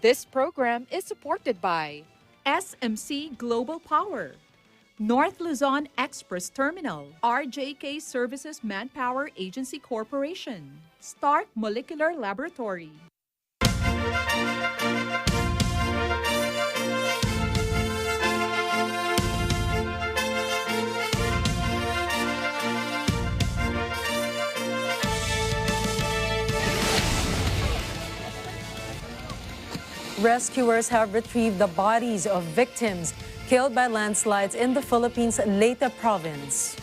This program is supported by SMC Global Power, North Luzon Express Terminal, RJK Services Manpower Agency Corporation, Stark Molecular Laboratory. Rescuers have retrieved the bodies of victims killed by landslides in the Philippines' Leyte province.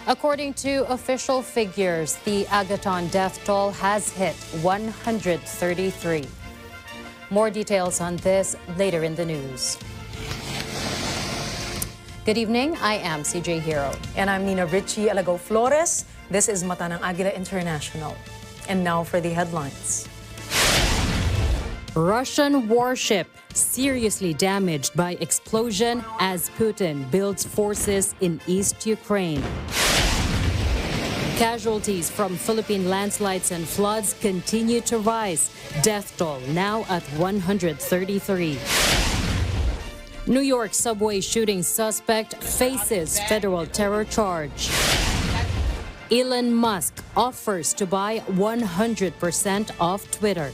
According to official figures, the Agaton death toll has hit 133. More details on this later in the news. Good evening, I am CJ Hirro. And I'm Ricci, Alagao, Flores. This is Mata ng Agila International. And now for the headlines. Russian warship seriously damaged by explosion as Putin builds forces in East Ukraine. Casualties from Philippine landslides and floods continue to rise. Death toll now at 133. New York subway shooting suspect faces federal terror charge. Elon Musk offers to buy 100% of Twitter.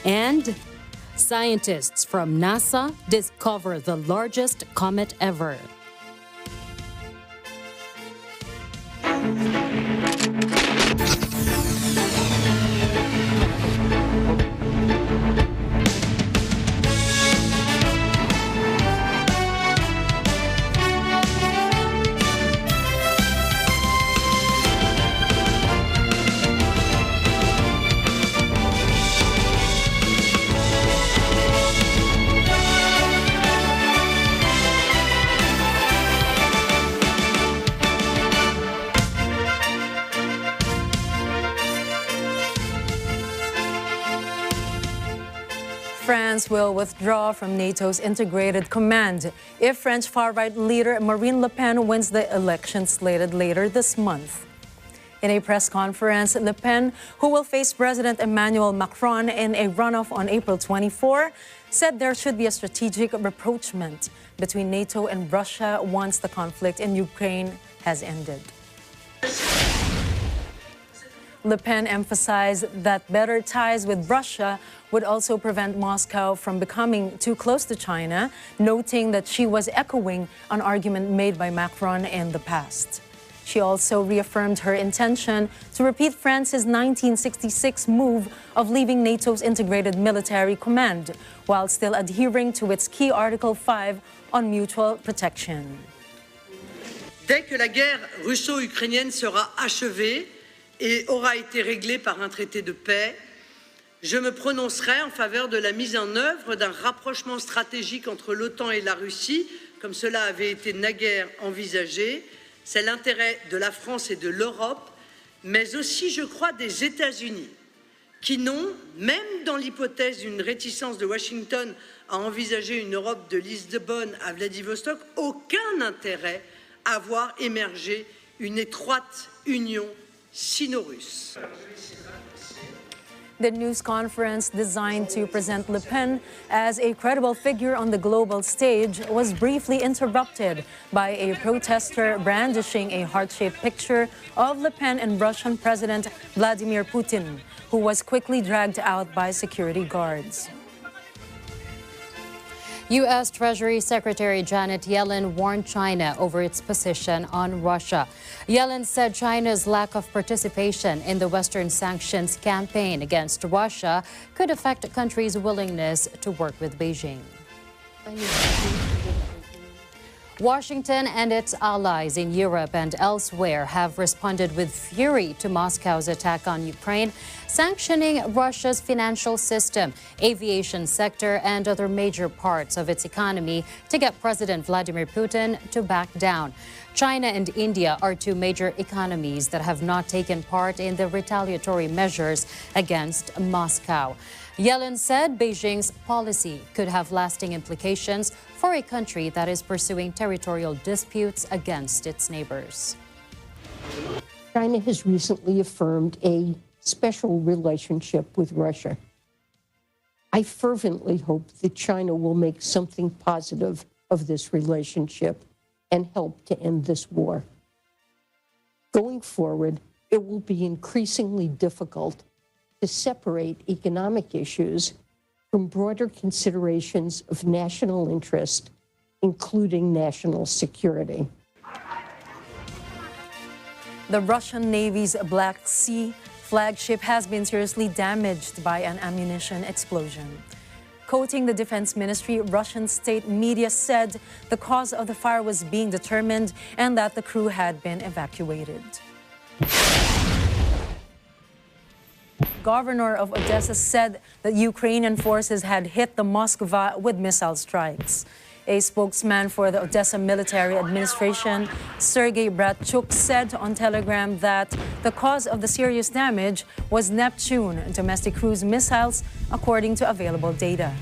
And scientists from NASA discover the largest comet ever. France will withdraw from NATO's integrated command if French far-right leader Marine Le Pen wins the election slated later this month. In a press conference, Le Pen, who will face President Emmanuel Macron in a runoff on April 24, said there should be a strategic rapprochement between NATO and Russia once the conflict in Ukraine has ended. Le Pen emphasized that better ties with Russia would also prevent Moscow from becoming too close to China, noting that she was echoing an argument made by Macron in the past. She also reaffirmed her intention to repeat France's 1966 move of leaving NATO's integrated military command, while still adhering to its key Article 5 on mutual protection. Dès que la guerre russo-ukrainienne sera achevée et aura été réglée par un traité de paix, je me prononcerai en faveur de la mise en œuvre d'un rapprochement stratégique entre l'OTAN et la Russie, comme cela avait été naguère envisagé. C'est l'intérêt de la France et de l'Europe, mais aussi, je crois, des États-Unis, qui n'ont, même dans l'hypothèse d'une réticence de Washington à envisager une Europe de Lisbonne à Vladivostok, aucun intérêt à voir émerger une étroite union sino-russe. The news conference, designed to present Le Pen as a credible figure on the global stage, was briefly interrupted by a protester brandishing a heart-shaped picture of Le Pen and Russian President Vladimir Putin, who was quickly dragged out by security guards. U.S. Treasury Secretary Janet Yellen warned China over its position on Russia. Yellen said China's lack of participation in the Western sanctions campaign against Russia could affect the country's willingness to work with Beijing. Washington and its allies in Europe and elsewhere have responded with fury to Moscow's attack on Ukraine, sanctioning Russia's financial system, aviation sector, and other major parts of its economy to get President Vladimir Putin to back down. China and India are two major economies that have not taken part in the retaliatory measures against Moscow. Yellen said Beijing's policy could have lasting implications for a country that is pursuing territorial disputes against its neighbors. China has recently affirmed a special relationship with Russia. I fervently hope that China will make something positive of this relationship and help to end this war. Going forward, it will be increasingly difficult to separate economic issues from broader considerations of national interest, including national security. The Russian Navy's Black Sea flagship has been seriously damaged by an ammunition explosion. Quoting the Defense Ministry, Russian state media said the cause of the fire was being determined and that the crew had been evacuated. Governor of Odessa said that Ukrainian forces had hit the Moskva with missile strikes. A spokesman for the Odessa Military Administration, Sergei Bratchuk, said on Telegram that the cause of the serious damage was Neptune domestic cruise missiles, according to available data.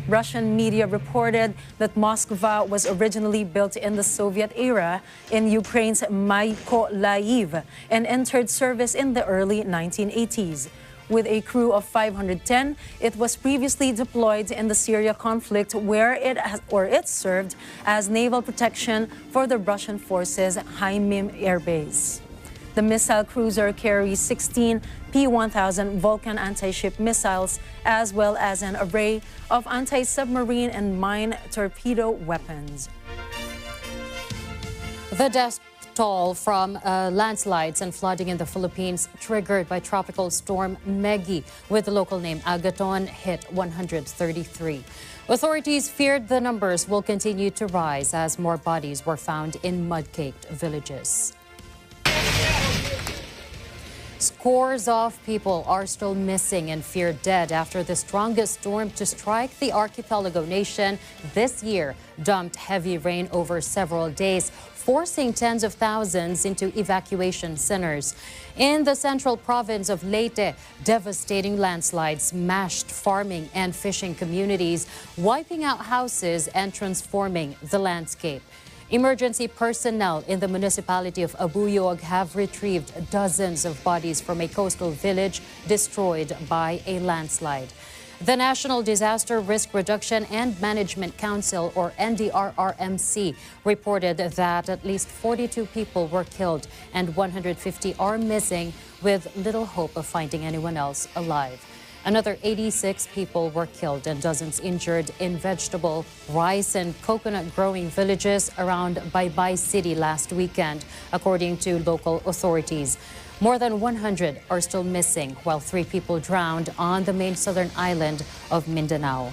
Russian media reported that Moskva was originally built in the Soviet era in Ukraine's Mykolaiv and entered service in the early 1980s. With a crew of 510, it was previously deployed in the Syria conflict where it served as naval protection for the Russian forces' Haimim air base. The missile cruiser carries 16 P-1000 Vulcan anti-ship missiles, as well as an array of anti-submarine and mine torpedo weapons. The death toll from landslides and flooding in the Philippines triggered by tropical storm Meggy with the local name Agaton hit 133. Authorities feared the numbers will continue to rise as more bodies were found in mud-caked villages. Scores of people are still missing and feared dead after the strongest storm to strike the archipelago nation this year dumped heavy rain over several days, forcing tens of thousands into evacuation centers. In the central province of Leyte, devastating landslides smashed farming and fishing communities, wiping out houses and transforming the landscape. Emergency personnel in the municipality of Abuyog have retrieved dozens of bodies from a coastal village destroyed by a landslide. The National Disaster Risk Reduction and Management Council, or NDRRMC, reported that at least 42 people were killed and 150 are missing, with little hope of finding anyone else alive. Another 86 people were killed and dozens injured in vegetable, rice, and coconut-growing villages around Baybay City last weekend, according to local authorities. More than 100 are still missing, while 3 people drowned on the main southern island of Mindanao.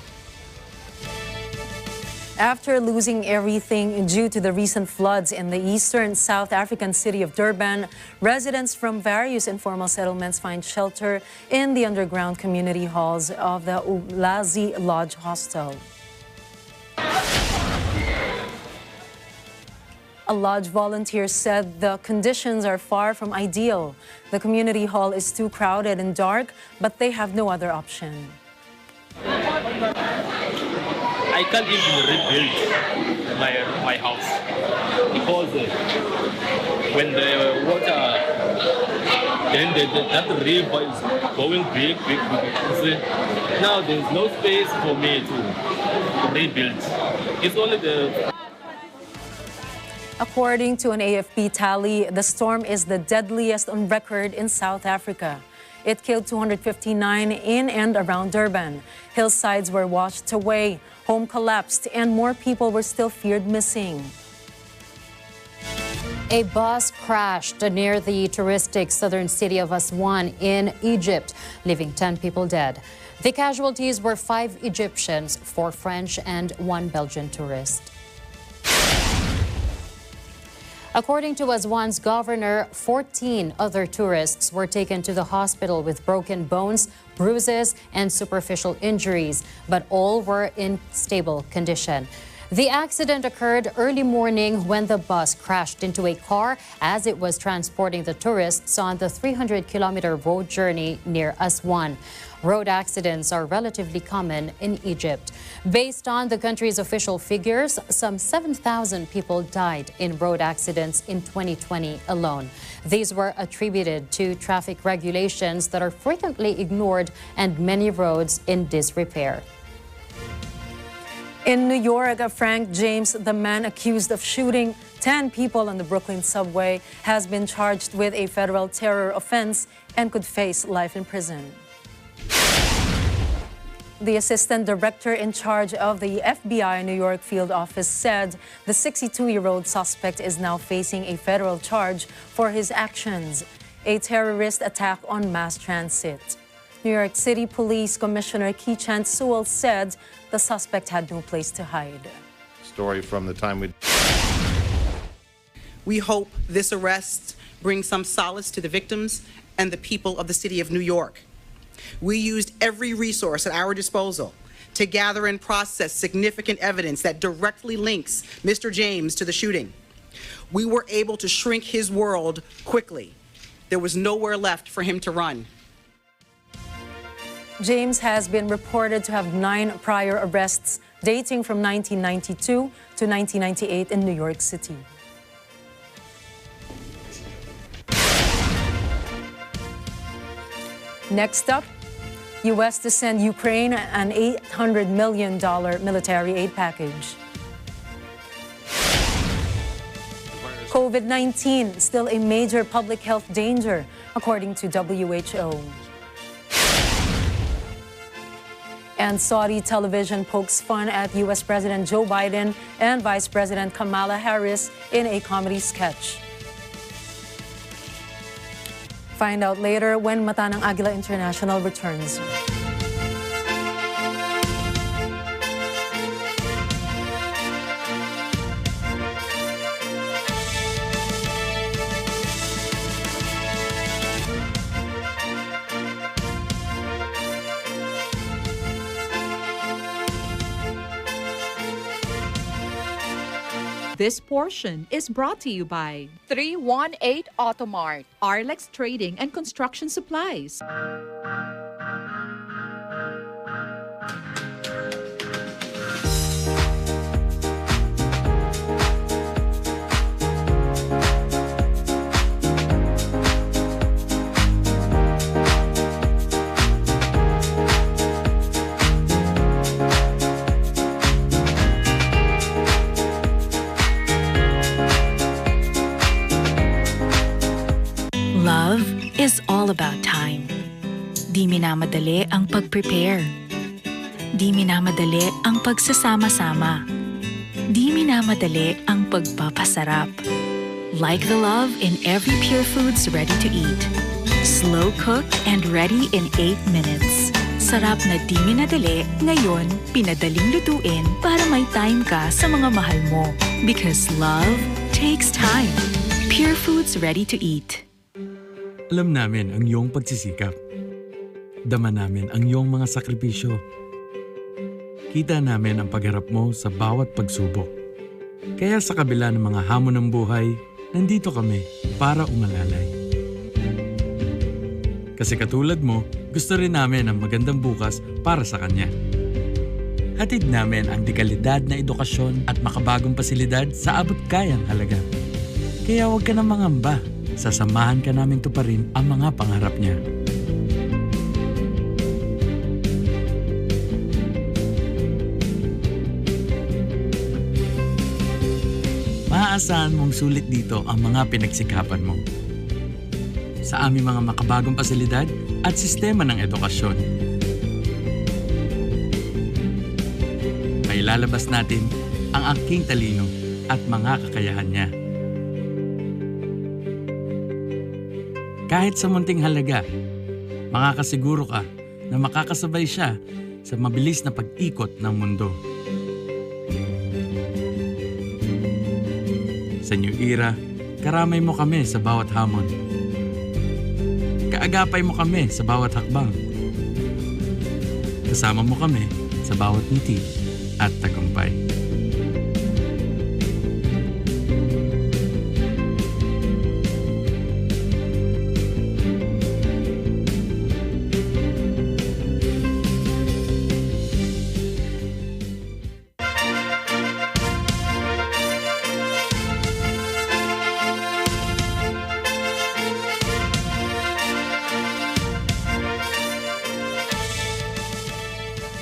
After losing everything due to the recent floods in the eastern South African city of Durban, residents from various informal settlements find shelter in the underground community halls of the Ulazi Lodge Hostel. A lodge volunteer said the conditions are far from ideal. The community hall is too crowded and dark, but they have no other option. I can't even rebuild my house because when the water, then that river is going big. Now there's no space for me to rebuild. It's only the... According to an AFP tally, the storm is the deadliest on record in South Africa. It killed 259 in and around Durban. Hillsides were washed away, home collapsed, and more people were still feared missing. A bus crashed near the touristic southern city of Aswan in Egypt, leaving 10 people dead. The casualties were 5 Egyptians, 4 French, and 1 Belgian tourist. According to Aswan's governor, 14 other tourists were taken to the hospital with broken bones, bruises, and superficial injuries, but all were in stable condition. The accident occurred early morning when the bus crashed into a car as it was transporting the tourists on the 300-kilometer road journey near Aswan. Road accidents are relatively common in Egypt. Based on the country's official figures, some 7,000 people died in road accidents in 2020 alone. These were attributed to traffic regulations that are frequently ignored and many roads in disrepair. In New York, Frank James, the man accused of shooting 10 people on the Brooklyn subway, has been charged with a federal terror offense and could face life in prison. The assistant director in charge of the FBI New York field office said the 62-year-old suspect is now facing a federal charge for his actions, a terrorist attack on mass transit. New York City Police Commissioner Keechant Sewell said the suspect had no place to hide. Story from the time we hope this arrest brings some solace to the victims and the people of the city of New York. We used every resource at our disposal to gather and process significant evidence that directly links Mr. James to the shooting. We were able to shrink his world quickly. There was nowhere left for him to run. James has been reported to have 9 prior arrests dating from 1992 to 1998 in New York City. Next up, U.S. to send Ukraine an $800 million military aid package. COVID-19 still a major public health danger, according to WHO. And Saudi television pokes fun at U.S. President Joe Biden and Vice President Kamala Harris in a comedy sketch. Find out later when Mata ng Agila International returns. This portion is brought to you by 318 Automart, Arlex Trading and Construction Supplies. Love is all about time. Di minamadali ang pag-prepare. Di minamadali ang pagsasama-sama. Di minamadali ang pagpapasarap. Like the love in every Pure Foods ready-to-eat. Slow cooked and ready in 8 minutes. Sarap na di minadali, ngayon pinadaling lutuin para may time ka sa mga mahal mo. Because love takes time. Pure Foods ready-to-eat. Alam namin ang iyong pagsisikap. Dama namin ang iyong mga sakripisyo. Kita namin ang pagharap mo sa bawat pagsubok. Kaya sa kabila ng mga hamon ng buhay, nandito kami para umalalay. Kasi katulad mo, gusto rin namin ang magandang bukas para sa kanya. Hatid namin ang dekalidad na edukasyon at makabagong pasilidad sa abot kayang halaga. Kaya huwag ka na mangamba. Sasamahan ka namin tuparin ang mga pangarap niya. Maaasahan mong sulit dito ang mga pinagsikapan mo. Sa aming mga makabagong pasilidad at sistema ng edukasyon. May lalabas natin ang aking talino at mga kakayahan niya. Kahit sa munting halaga, makakasiguro ka na makakasabay siya sa mabilis na pag-ikot ng mundo. Sa New Era, karamay mo kami sa bawat hamon. Kaagapay mo kami sa bawat hakbang. Kasama mo kami sa bawat ngiti at tagumpay.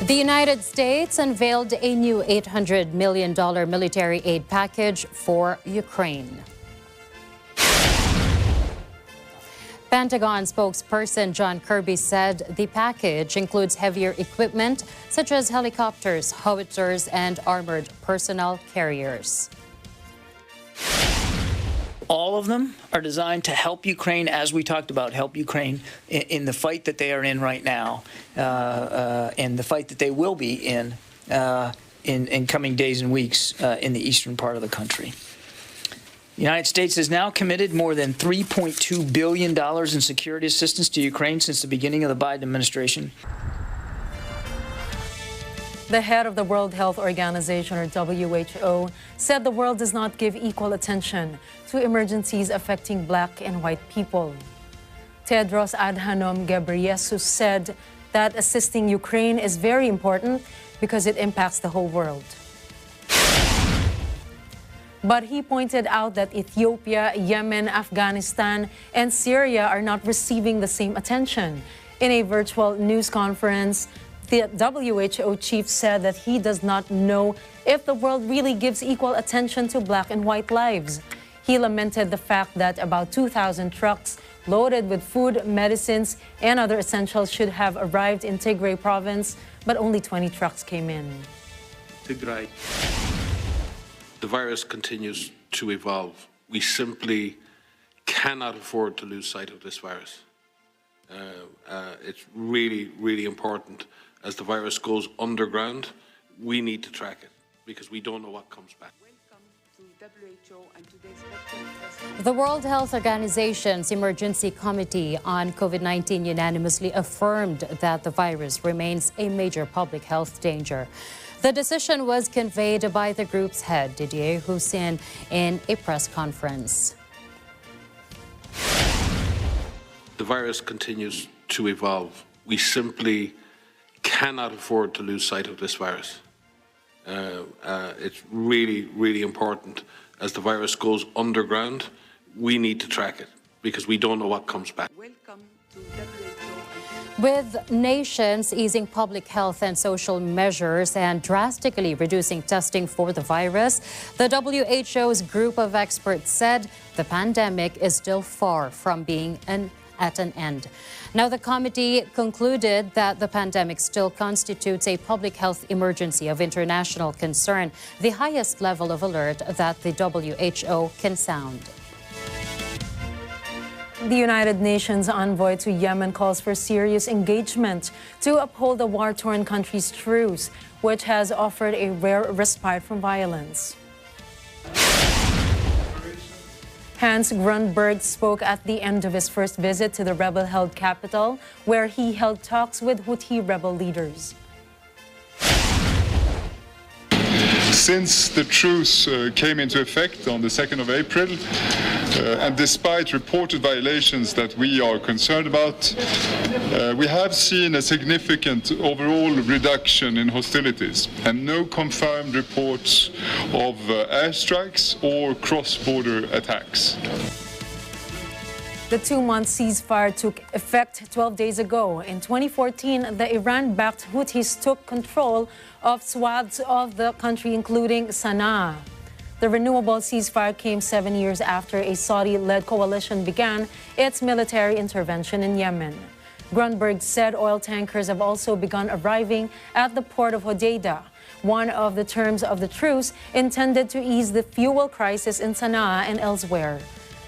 The United States unveiled a new $800 million military aid package for Ukraine. Pentagon spokesperson John Kirby said the package includes heavier equipment such as helicopters, howitzers, and armored personnel carriers. All of them are designed to help Ukraine, as we talked about, help Ukraine in the fight that they are in right now, and the fight that they will be in coming days and weeks in the eastern part of the country. The United States has now committed more than $3.2 billion in security assistance to Ukraine since the beginning of the Biden administration. The head of the World Health Organization, or WHO, said the world does not give equal attention to emergencies affecting black and white people. Tedros Adhanom Ghebreyesus said that assisting Ukraine is very important because it impacts the whole world. But he pointed out that Ethiopia, Yemen, Afghanistan, and Syria are not receiving the same attention. In a virtual news conference, the WHO chief said that he does not know if the world really gives equal attention to black and white lives. He lamented the fact that about 2,000 trucks loaded with food, medicines, and other essentials should have arrived in Tigray province, but only 20 trucks came in. Tigray. The virus continues to evolve. We simply cannot afford to lose sight of this virus. It's really, really important. As the virus goes underground, we need to track it because we don't know what comes back. The World Health Organization's Emergency Committee on COVID-19 unanimously affirmed that the virus remains a major public health danger. The decision was conveyed by the group's head, Didier Hussein, in a press conference. The virus continues to evolve. We simply cannot afford to lose sight of this virus. It's really, really important. As the virus goes underground, we need to track it because we don't know what comes back. With nations easing public health and social measures and drastically reducing testing for the virus, the WHO's group of experts said the pandemic is still far from being at an end. Now, the committee concluded that the pandemic still constitutes a public health emergency of international concern, the highest level of alert that the WHO can sound. The United Nations envoy to Yemen calls for serious engagement to uphold the war-torn country's truce, which has offered a rare respite from violence. Hans Grundberg spoke at the end of his first visit to the rebel-held capital, where he held talks with Houthi rebel leaders. Since the truce came into effect on the 2nd of April, and despite reported violations that we are concerned about, we have seen a significant overall reduction in hostilities and no confirmed reports of airstrikes or cross-border attacks. The 2-month ceasefire took effect 12 days ago. In 2014, the Iran-backed Houthis took control of swaths of the country, including Sana'a. The renewable ceasefire came 7 years after a Saudi-led coalition began its military intervention in Yemen. Grunberg said oil tankers have also begun arriving at the port of Hodeidah, one of the terms of the truce intended to ease the fuel crisis in Sana'a and elsewhere.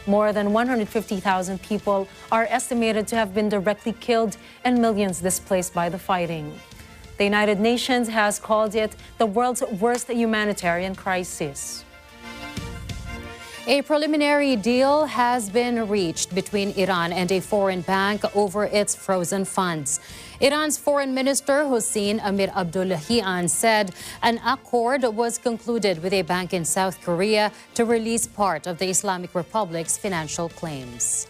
More than 150,000 people are estimated to have been directly killed and millions displaced by the fighting. The United Nations has called it the world's worst humanitarian crisis. A preliminary deal has been reached between Iran and a foreign bank over its frozen funds. Iran's Foreign Minister Hossein Amir Abdullahian said an accord was concluded with a bank in South Korea to release part of the Islamic Republic's financial claims.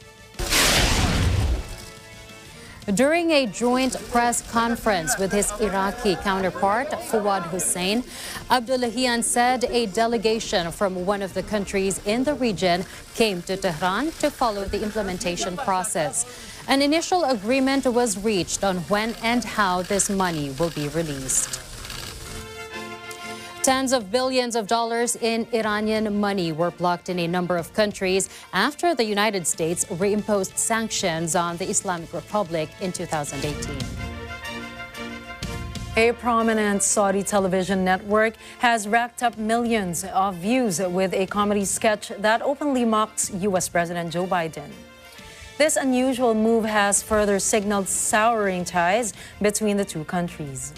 During a joint press conference with his Iraqi counterpart, Fuad Hussein, Abdullahian said a delegation from one of the countries in the region came to Tehran to follow the implementation process. An initial agreement was reached on when and how this money will be released. Tens of billions of dollars in Iranian money were blocked in a number of countries after the United States reimposed sanctions on the Islamic Republic in 2018. A prominent Saudi television network has racked up millions of views with a comedy sketch that openly mocks U.S. President Joe Biden. This unusual move has further signaled souring ties between the two countries.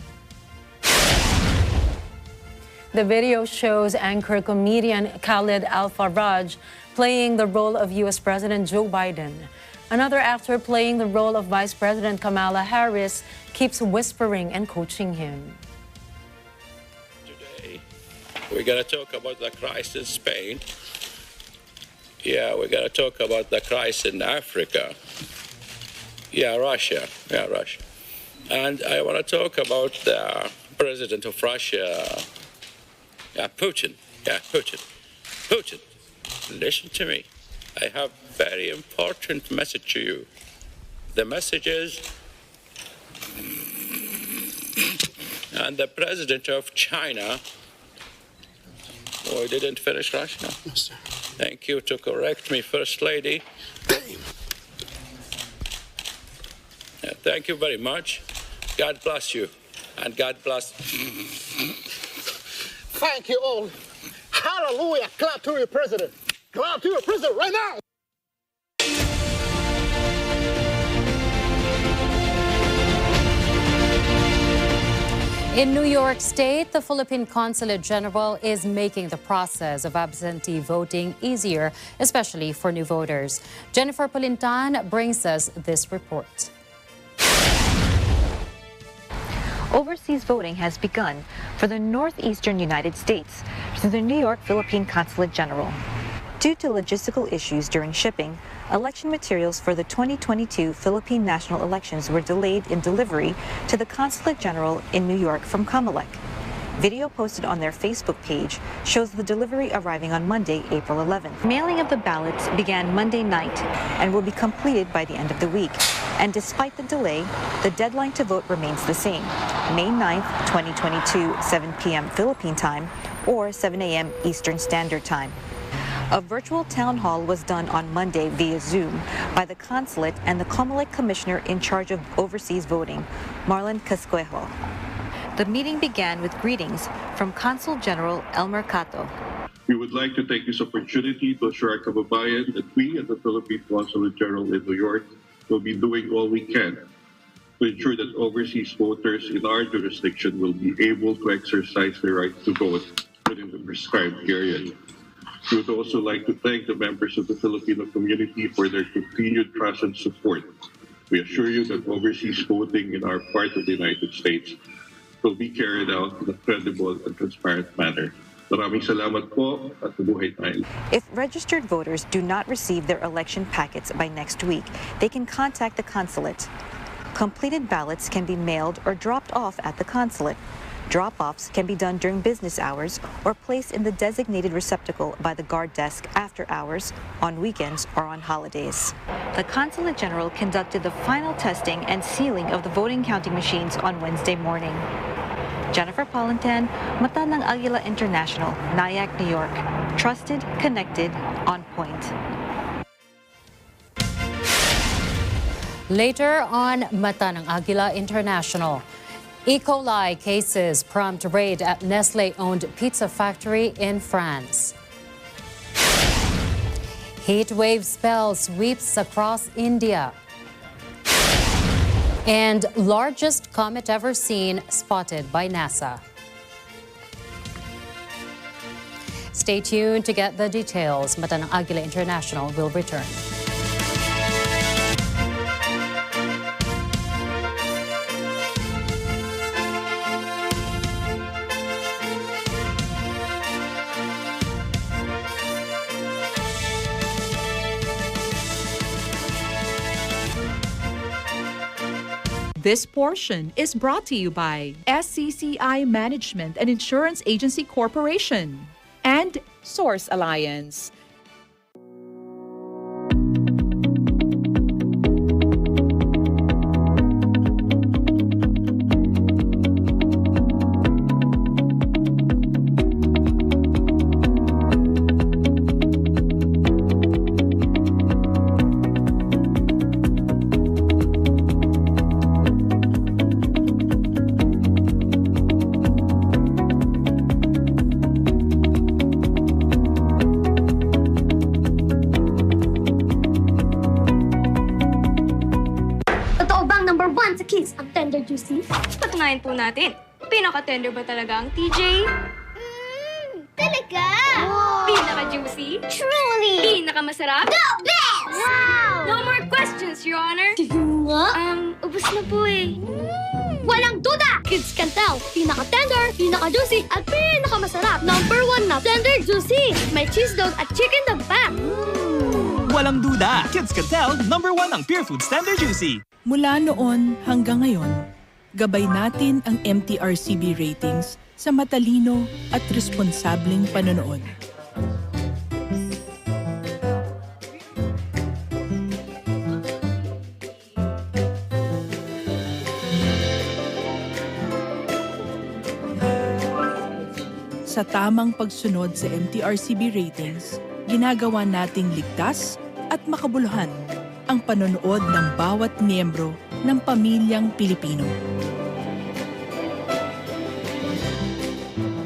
The video shows anchor comedian Khalid Al-Faraj playing the role of U.S. President Joe Biden. Another actor playing the role of Vice President Kamala Harris keeps whispering and coaching him. Today, we're going to talk about the crisis in Spain. Yeah, we're going to talk about the crisis in Africa. Russia. And I want to talk about the president of Russia, Putin. Putin, listen to me. I have a very important message to you. The message is, and the president of China, I didn't finish Russia. Yes, sir. Thank you to correct me, First Lady. Thank you very much. God bless you, and God bless. Thank you all. Hallelujah. Clap to your president. Clap to your president right now. In New York State, the Philippine Consulate General is making the process of absentee voting easier, especially for new voters. Jennifer Polintan brings us this report. Overseas voting has begun for the northeastern United States through the New York Philippine Consulate General. Due to logistical issues during shipping, election materials for the 2022 Philippine national elections were delayed in delivery to the Consulate General in New York from Comelec. Video posted on their Facebook page shows the delivery arriving on Monday, April 11th. Mailing of the ballots began Monday night and will be completed by the end of the week. And despite the delay, the deadline to vote remains the same, May 9th, 2022, 7 p.m. Philippine time or 7 a.m. Eastern Standard Time. A virtual town hall was done on Monday via Zoom by the consulate and the Comelec commissioner in charge of overseas voting, Marlon Casquejo. The meeting began with greetings from Consul General Elmer Cato. We would like to take this opportunity to assure our kababayan that we at the Philippine Consulate General in New York will be doing all we can to ensure that overseas voters in our jurisdiction will be able to exercise their right to vote within the prescribed period. We would also like to thank the members of the Filipino community for their continued trust and support. We assure you that overseas voting in our part of the United States will be carried out in a credible and transparent manner. Maraming salamat po at mabuhay tayo. If registered voters do not receive their election packets by next week, they can contact the consulate. Completed ballots can be mailed or dropped off at the consulate. Drop-offs can be done during business hours or placed in the designated receptacle by the guard desk after hours, on weekends, or on holidays. The Consulate General conducted the final testing and sealing of the voting counting machines on Wednesday morning. Jennifer Polintan, Mata ng Agila International, Nyack, New York. Trusted, connected, on point. Later on Mata ng Agila International, E. coli cases prompt raid at Nestle-owned pizza factory in France. Heat wave spell sweeps across India. And largest comet ever seen spotted by NASA. Stay tuned to get the details. Mata ng Agila International will return. This portion is brought to you by SCCI Management and Insurance Agency Corporation and Source Alliance. Ang tender juicy. Patunayan po natin. Pinaka-tender ba talaga ang TJ? Talaga? Wow. Pinaka-juicy? Truly! Pinaka-masarap? The best! Wow! No more questions, Your Honor. Nga? Ubus na po eh. Walang duda! Kids can tell. Pinaka-tender, pinaka-juicy, at pinaka-masarap. Number 1 na tender juicy. May cheese dog at chicken dog pa. Walang duda! Kids can tell, number 1 ang Pure Foods Tender Juicy. Mula noon hanggang ngayon, gabay natin ang MTRCB ratings sa matalino at responsableng panonood. Sa tamang pagsunod sa MTRCB ratings, ginagawa nating ligtas at makabuluhan ang panonood ng bawat miyembro ng pamilyang Pilipino.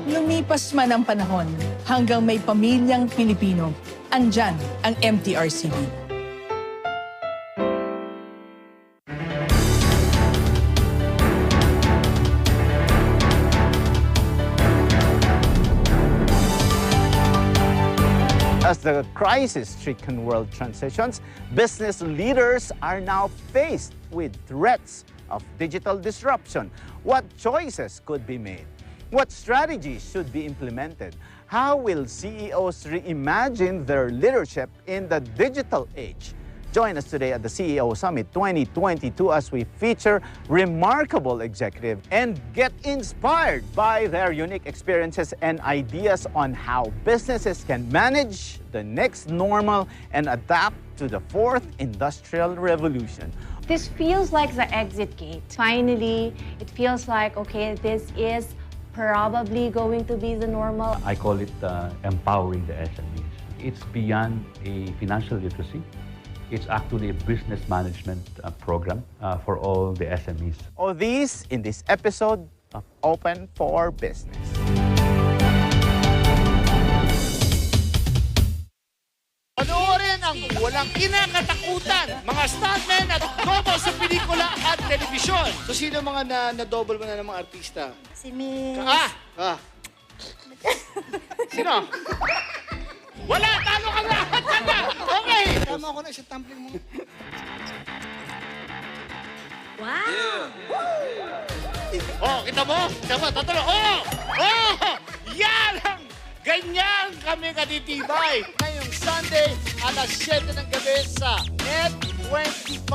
Lumipas man ang panahon, hanggang may pamilyang Pilipino, andyan ang MTRCB. As the crisis-stricken world transitions, business leaders are now faced with threats of digital disruption. What choices could be made? What strategies should be implemented? How will CEOs reimagine their leadership in the digital age? Join us today at the CEO Summit 2022 as we feature remarkable executives and get inspired by their unique experiences and ideas on how businesses can manage the next normal and adapt to the fourth industrial revolution. This feels like the exit gate. Finally, it feels like, okay, this is probably going to be the normal. I call it empowering the SMEs. It's beyond a financial literacy. It's actually a business management program for all the SMEs. All these in this episode of Open for Business. Panoorin ang walang kinakatakutan, mga stuntmen at gobo sa pelikula at telebisyon. So sino mga na-double mo na ng mga artista? Si Miss... Sino? Wala! Talo ka na! Okay! Tama ko na, isang tumbling mo. Wow! Oh, kita mo? Sama, tatalo. Oh! Oh! Yan ang ganyan kami katitibay. Ngayong Sunday, alas 7 ng gabi sa Net 25.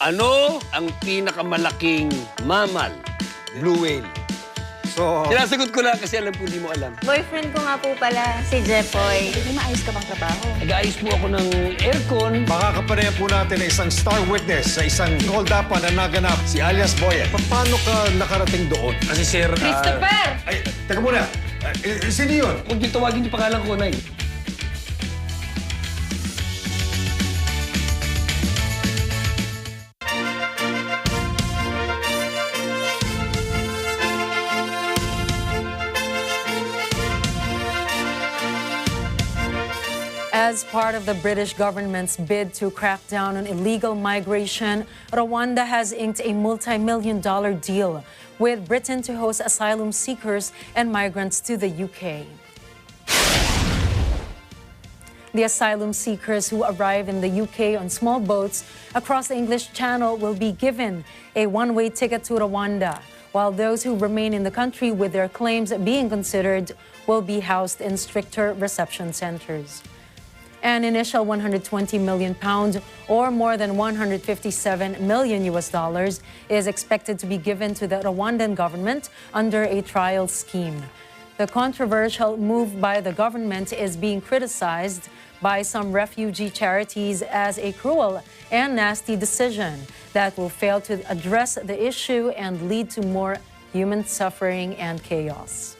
Ano ang pinakamalaking mammal? Blue whale. So... Sinasagot ko lang kasi alam ko hindi mo alam. Boyfriend ko nga po pala, si Jeffoy. Hindi maayos ka bang trabaho? Nag-aayos po ako ng aircon. Makakapanayan po natin na isang star witness sa isang hold-upan na naganap, si alias Boyan. Paano ka nakarating doon? Kasi sir... Christopher! Ay, teka muna. Sino yun? Huwag niyo tawagin yung pangalan ko, Nay. As part of the British government's bid to crack down on illegal migration, Rwanda has inked a multi-million-dollar deal with Britain to host asylum seekers and migrants to the UK. The asylum seekers who arrive in the UK on small boats across the English Channel will be given a one-way ticket to Rwanda, while those who remain in the country with their claims being considered will be housed in stricter reception centers. An initial 120 million pounds or more than $157 million is expected to be given to the Rwandan government under a trial scheme. The controversial move by the government is being criticized by some refugee charities as a cruel and nasty decision that will fail to address the issue and lead to more human suffering and chaos.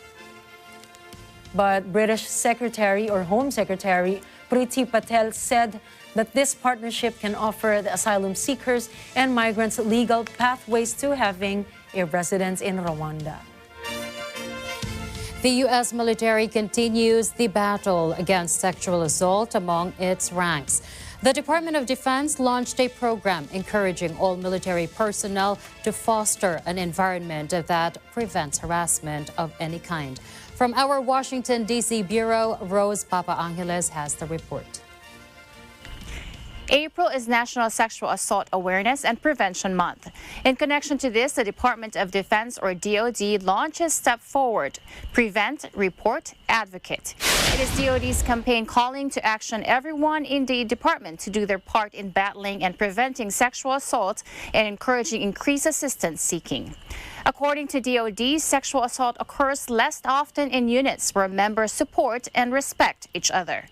But British Secretary or Home Secretary Priti Patel said that this partnership can offer the asylum seekers and migrants legal pathways to having a residence in Rwanda. The U.S. military continues the battle against sexual assault among its ranks. The Department of Defense launched a program encouraging all military personnel to foster an environment that prevents harassment of any kind. From our Washington, D.C. Bureau, Rose Papa Angeles has the report. April is National Sexual Assault Awareness and Prevention Month. In connection to this, the Department of Defense, or DoD, launches Step Forward, Prevent, Report, Advocate. It is DoD's campaign calling to action everyone in the department to do their part in battling and preventing sexual assault and encouraging increased assistance seeking. According to DoD, sexual assault occurs less often in units where members support and respect each other.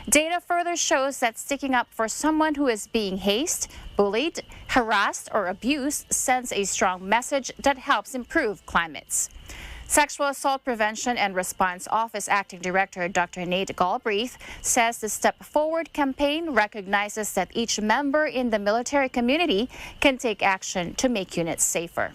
Data further shows that sticking up for someone who is being hazed, bullied, harassed, or abused sends a strong message that helps improve climates. Sexual Assault Prevention and Response Office Acting Director Dr. Nate Galbraith says the Step Forward campaign recognizes that each member in the military community can take action to make units safer.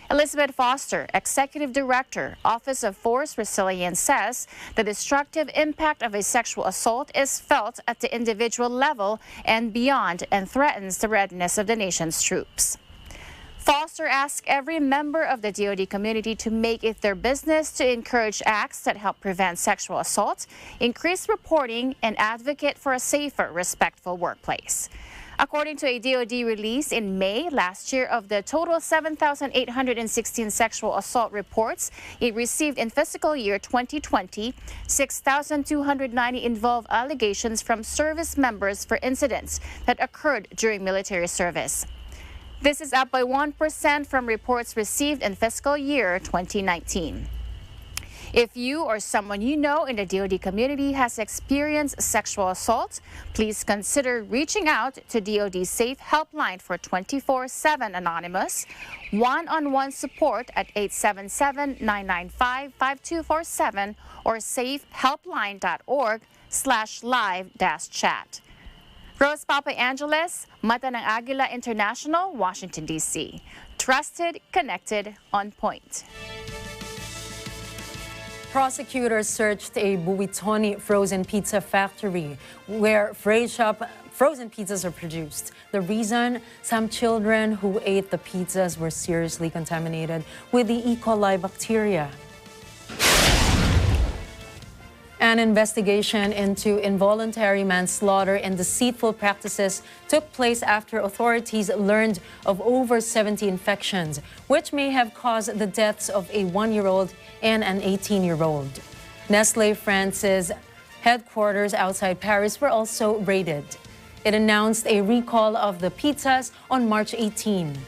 Elizabeth Foster, Executive Director, Office of Force Resilience, says the destructive impact of a sexual assault is felt at the individual level and beyond and threatens the readiness of the nation's troops. Foster asked every member of the DoD community to make it their business to encourage acts that help prevent sexual assault, increase reporting, and advocate for a safer, respectful workplace. According to a DoD release in May last year, of the total 7,816 sexual assault reports it received in fiscal year 2020, 6,290 involve allegations from service members for incidents that occurred during military service. This is up by 1% from reports received in fiscal year 2019. If you or someone you know in the DoD community has experienced sexual assault, please consider reaching out to DoD's Safe Helpline for 24/7 anonymous, one-on-one support at 877-995-5247 or safehelpline.org/live-chat. Rose Papa Angeles, Mata ng Agila International, Washington, D.C. Trusted, connected, on point. Prosecutors searched a Buitoni frozen pizza factory where frozen pizzas are produced. The reason? Some children who ate the pizzas were seriously contaminated with the E. coli bacteria. An investigation into involuntary manslaughter and deceitful practices took place after authorities learned of over 70 infections, which may have caused the deaths of a 1-year-old and an 18-year-old. Nestlé France's headquarters outside Paris were also raided. It announced a recall of the pizzas on March 18.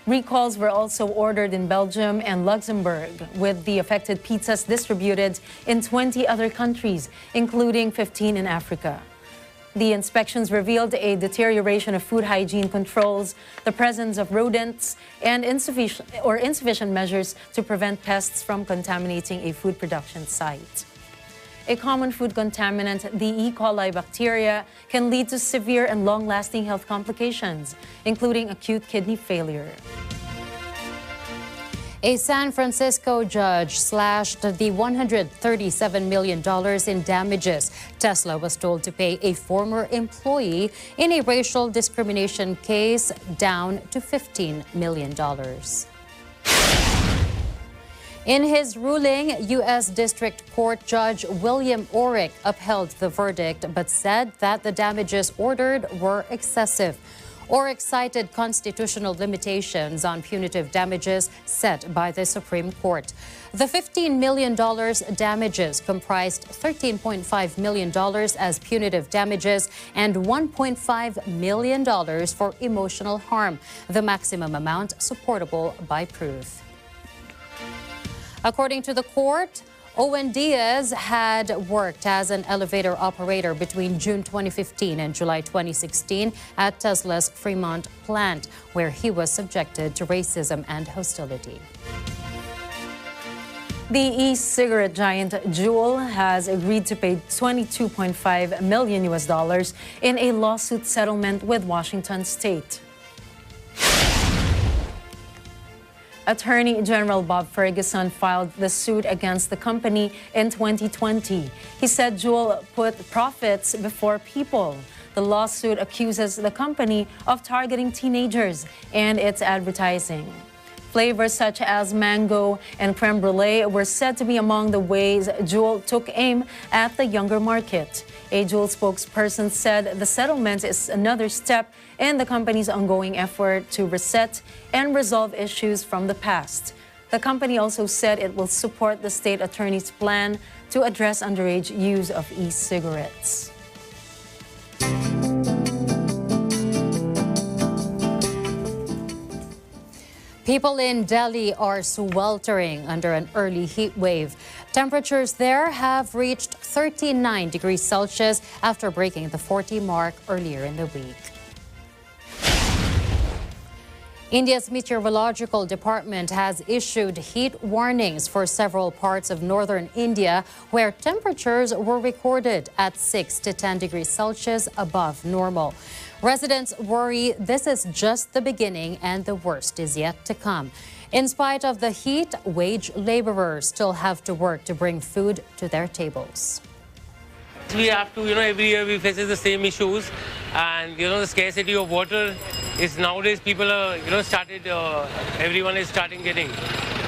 Recalls were also ordered in Belgium and Luxembourg, with the affected pizzas distributed in 20 other countries, including 15 in Africa. The inspections revealed a deterioration of food hygiene controls, the presence of rodents, and insufficient measures to prevent pests from contaminating a food production site. A common food contaminant, the E. coli bacteria, can lead to severe and long-lasting health complications, including acute kidney failure. A San Francisco judge slashed the $137 million in damages Tesla was told to pay a former employee in a racial discrimination case down to $15 million. In his ruling, U.S. District Court Judge William Orrick upheld the verdict but said that the damages ordered were excessive. or excited constitutional limitations on punitive damages set by the Supreme Court. The $15 million damages comprised $13.5 million as punitive damages and $1.5 million for emotional harm, the maximum amount supportable by proof. According to the court, Owen Diaz had worked as an elevator operator between June 2015 and July 2016 at Tesla's Fremont plant, where he was subjected to racism and hostility. The e-cigarette giant Juul has agreed to pay $22.5 million in a lawsuit settlement with Washington State. Attorney General Bob Ferguson filed the suit against the company in 2020. He said Juul put profits before people. The lawsuit accuses the company of targeting teenagers and its advertising. Flavors such as mango and creme brulee were said to be among the ways Juul took aim at the younger market. A Juul spokesperson said the settlement is another step in the company's ongoing effort to reset and resolve issues from the past. The company also said it will support the state attorney's plan to address underage use of e-cigarettes. People in Delhi are sweltering under an early heat wave. Temperatures there have reached 39 degrees Celsius after breaking the 40 mark earlier in the week. India's meteorological department has issued heat warnings for several parts of northern India, where temperatures were recorded at 6 to 10 degrees Celsius above normal. Residents worry this is just the beginning and the worst is yet to come. In spite of the heat, wage laborers still have to work to bring food to their tables. We have to, every year we face the same issues, and, the scarcity of water is nowadays people are, everyone is starting getting.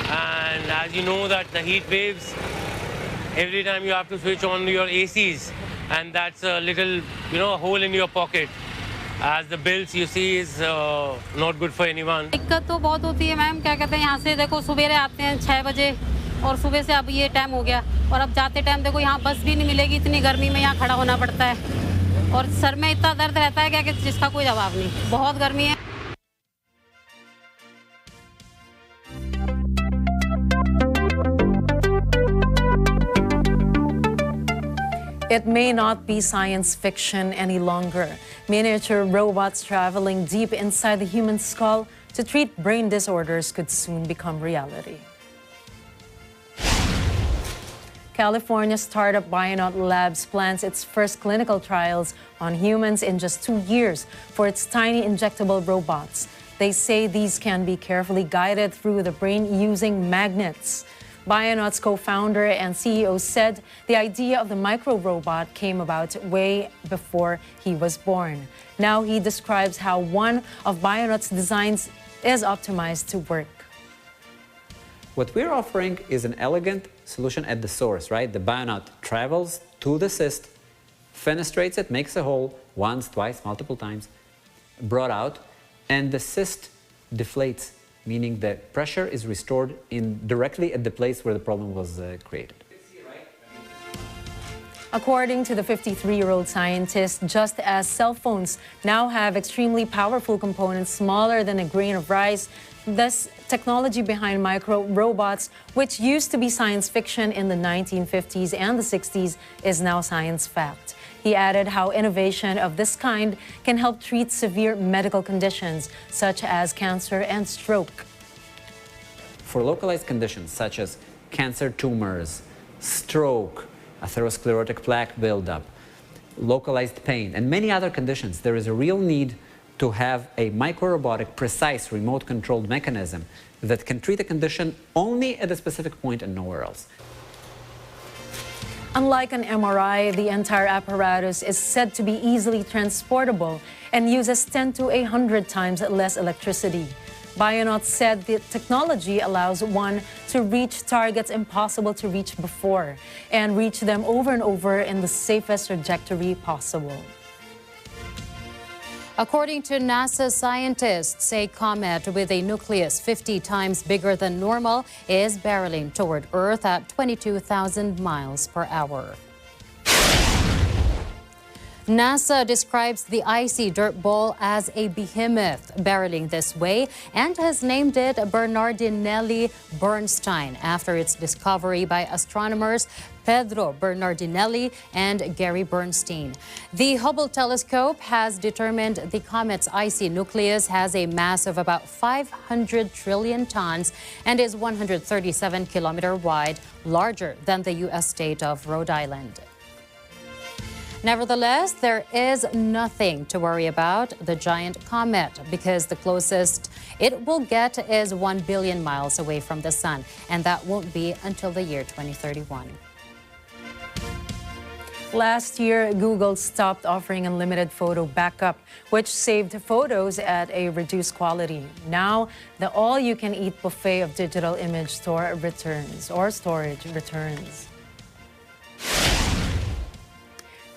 And as you know that the heat waves, every time you have to switch on your ACs, and that's a little, a hole in your pocket. As the bills you see is not good for anyone. दिक्कत तो बहुत होती है ma'am, क्या कहते हैं यहाँ से देखो सुबेरे आते हैं 6 बजे और सुबह से अब ये टाइम हो गया और अब जाते टाइम देखो यहाँ बस भी नहीं मिलेगी, इतनी गर्मी में यहाँ खड़ा होना पड़ता है और सर में इतना दर्द रहता है क्या कि जिसका कोई जवाब नहीं, बहुत गर्मी है. It may not be science fiction any longer. Miniature robots traveling deep inside the human skull to treat brain disorders could soon become reality. California startup Bionaut Labs plans its first clinical trials on humans in just 2 years for its tiny injectable robots. They say these can be carefully guided through the brain using magnets. Bionaut's co-founder and CEO said the idea of the micro-robot came about way before he was born. Now he describes how one of Bionaut's designs is optimized to work. What we're offering is an elegant solution at the source, right? The Bionaut travels to the cyst, fenestrates it, makes a hole once, twice, multiple times, brought out, and the cyst deflates, meaning the pressure is restored directly at the place where the problem was created. According to the 53-year-old scientist, just as cell phones now have extremely powerful components smaller than a grain of rice, this technology behind micro-robots, which used to be science fiction in the 1950s and the 60s, is now science fact. He added how innovation of this kind can help treat severe medical conditions, such as cancer and stroke. For localized conditions such as cancer tumors, stroke, atherosclerotic plaque buildup, localized pain, and many other conditions, there is a real need to have a micro-robotic, precise, remote-controlled mechanism that can treat a condition only at a specific point and nowhere else. Unlike an MRI, the entire apparatus is said to be easily transportable and uses 10 to 100 times less electricity. Bionaut said the technology allows one to reach targets impossible to reach before and reach them over and over in the safest trajectory possible. According to NASA scientists, a comet with a nucleus 50 times bigger than normal is barreling toward Earth at 22,000 miles per hour. NASA describes the icy dirt ball as a behemoth barreling this way and has named it Bernardinelli Bernstein after its discovery by astronomers Pedro Bernardinelli and Gary Bernstein. The Hubble telescope has determined the comet's icy nucleus has a mass of about 500 trillion tons and is 137 kilometers wide, larger than the U.S. state of Rhode Island. Nevertheless, there is nothing to worry about the giant comet because the closest it will get is 1 billion miles away from the sun, and that won't be until the year 2031. Last year, Google stopped offering unlimited photo backup, which saved photos at a reduced quality. Now, the all-you-can-eat buffet of digital image storage returns.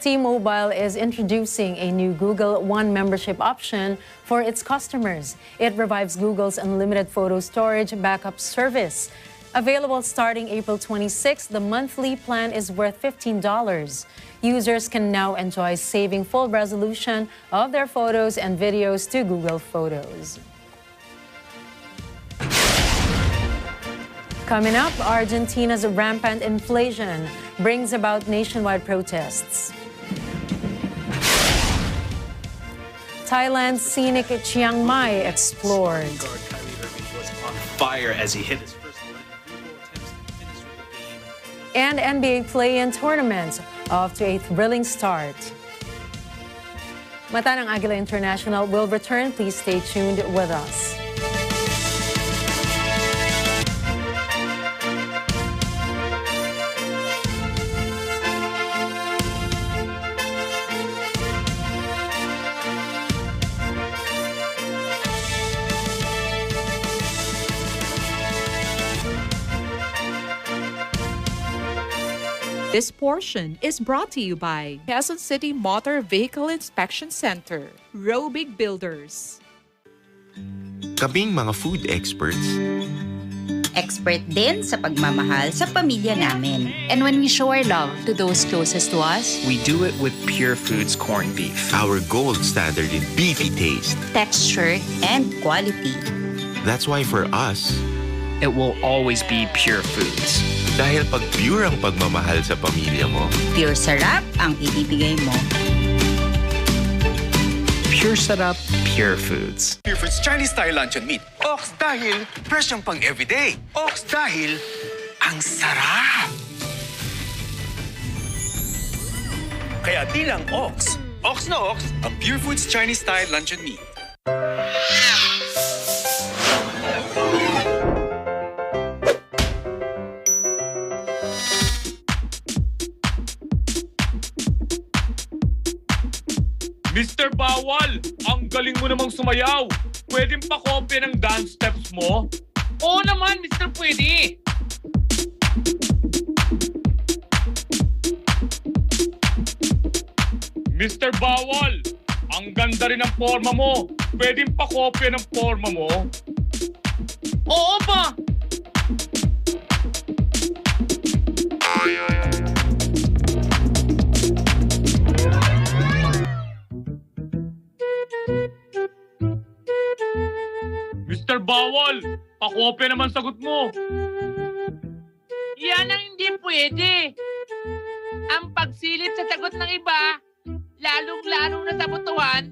T-Mobile is introducing a new Google One membership option for its customers. It revives Google's unlimited photo storage backup service. Available starting April 26, the monthly plan is worth $15. Users can now enjoy saving full resolution of their photos and videos to Google Photos. Coming up, Argentina's rampant inflation brings about nationwide protests. Thailand's scenic Chiang Mai explored. Fire as he hit his first And NBA play-in tournament off to a thrilling start. Mata ng Agila International will return. Please stay tuned with us. This portion is brought to you by Quezon City Motor Vehicle Inspection Center, Robig Builders. Kaming mga food experts, expert din sa pagmamahal sa pamilya namin. And when we show our love to those closest to us, we do it with Pure Foods corned beef. Our gold standard in beefy taste, texture, and quality. That's why for us, it will always be Pure Foods. Dahil pag pure ang pagmamahal sa pamilya mo, pure sarap ang ibibigay mo. Pure sarap, Pure Foods. Pure Foods Chinese style luncheon meat. Ox dahil fresh ang pang everyday. Ox dahil ang sarap. Kaya di lang Ox. Ox na Ox ang Pure Foods Chinese style luncheon meat. Mr. Bawal, ang galing mo namang sumayaw. Pwedeng pa-copy ng dance steps mo? Oo naman, Mr. Pwede. Mr. Bawal, ang ganda rin ng forma mo. Pwedeng pa-copy ng forma mo? Oo ba? Mr. Bawal, pakopya naman sagot mo. Yan ang hindi pwede. Ang pagsilip sa sagot ng iba, lalong-lalong na sa butuan.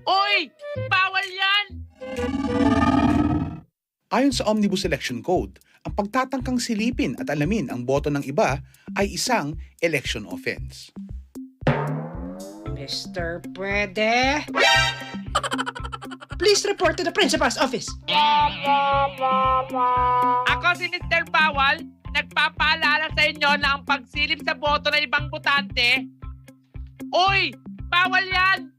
Oy! Bawal yan! Ayon sa Omnibus Election Code, ang pagtatangkang silipin at alamin ang boto ng iba ay isang election offense. Mr. Pwede? Please report to the principal's office. Ako si Mr. Bawal, nagpapaalala sa inyo na ang pagsilip sa boto ng ibang botante. Uy! Bawal yan!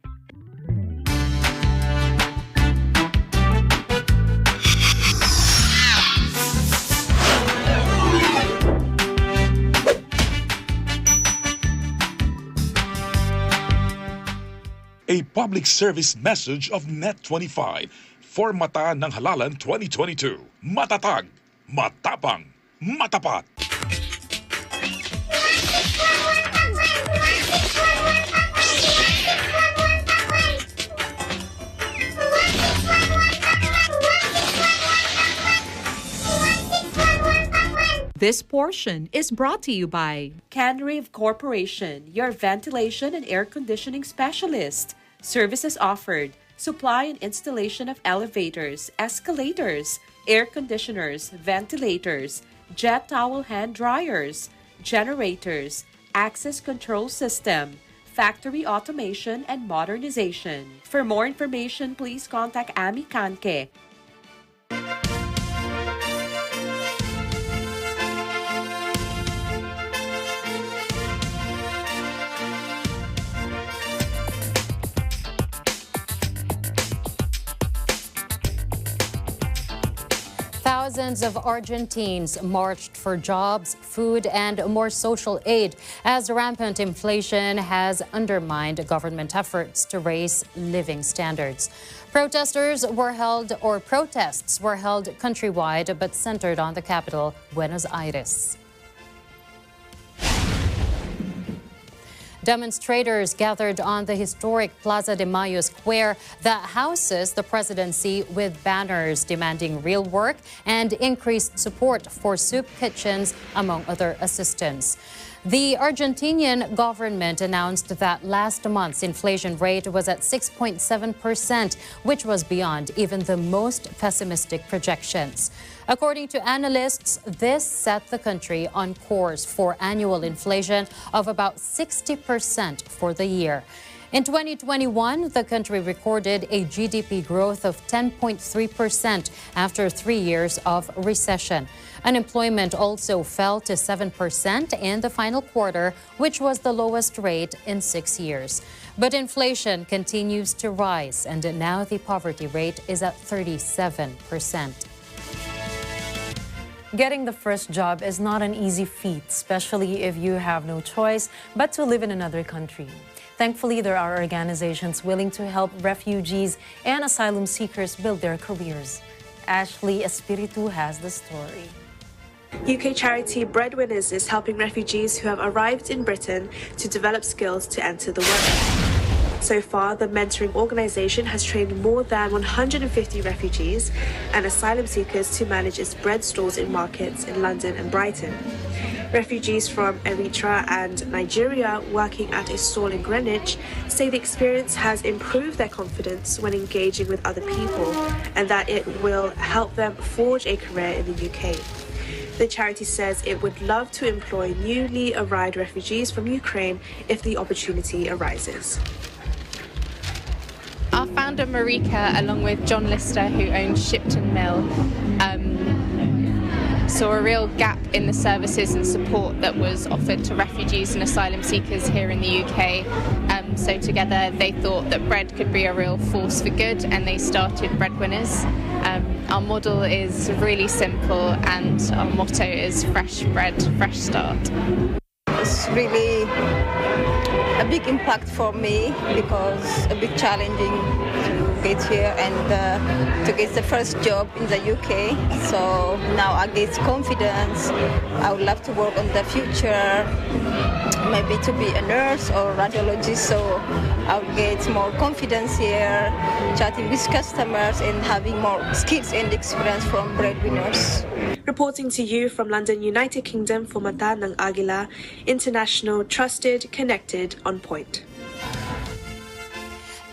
A public service message of Net25 for Mata ng Halalan 2022. Matatag, matapang, matapat. This portion is brought to you by Canrev Corporation, your ventilation and air conditioning specialist. Services offered: supply and installation of elevators, escalators, air conditioners, ventilators, jet towel hand dryers, generators, access control system, factory automation and modernization. For more information, please contact Ami Kanke. Thousands of Argentines marched for jobs, food, and more social aid as rampant inflation has undermined government efforts to raise living standards. Protests were held countrywide but centered on the capital, Buenos Aires. Demonstrators gathered on the historic Plaza de Mayo Square that houses the presidency with banners demanding real work and increased support for soup kitchens, among other assistance. The Argentinian government announced that last month's inflation rate was at 6.7%, which was beyond even the most pessimistic projections. According to analysts, this set the country on course for annual inflation of about 60% for the year. In 2021, the country recorded a GDP growth of 10.3% after 3 years of recession. Unemployment also fell to 7% in the final quarter, which was the lowest rate in 6 years. But inflation continues to rise, and now the poverty rate is at 37%. Getting the first job is not an easy feat, especially if you have no choice but to live in another country. Thankfully, there are organizations willing to help refugees and asylum seekers build their careers. Ashley Espiritu has the story. UK charity Breadwinners is helping refugees who have arrived in Britain to develop skills to enter the workforce. So far, the mentoring organisation has trained more than 150 refugees and asylum seekers to manage its bread stores in markets in London and Brighton. Refugees from Eritrea and Nigeria working at a stall in Greenwich say the experience has improved their confidence when engaging with other people and that it will help them forge a career in the UK. The charity says it would love to employ newly arrived refugees from Ukraine if the opportunity arises. Our founder Marika, along with John Lister, who owns Shipton Mill, saw a real gap in the services and support that was offered to refugees and asylum seekers here in the UK. So together they thought that bread could be a real force for good, and they started Breadwinners. Our model is really simple and our motto is fresh bread, fresh start. It's really a big impact for me because a bit challenging to get here and to get the first job in the UK. So now I get confidence. I would love to work on the future, maybe to be a nurse or radiologist. So I'll get more confidence here, chatting with customers and having more skills and experience from Breadwinners. Reporting to you from London, United Kingdom for Mata ng Agila, international, trusted, connected, on point.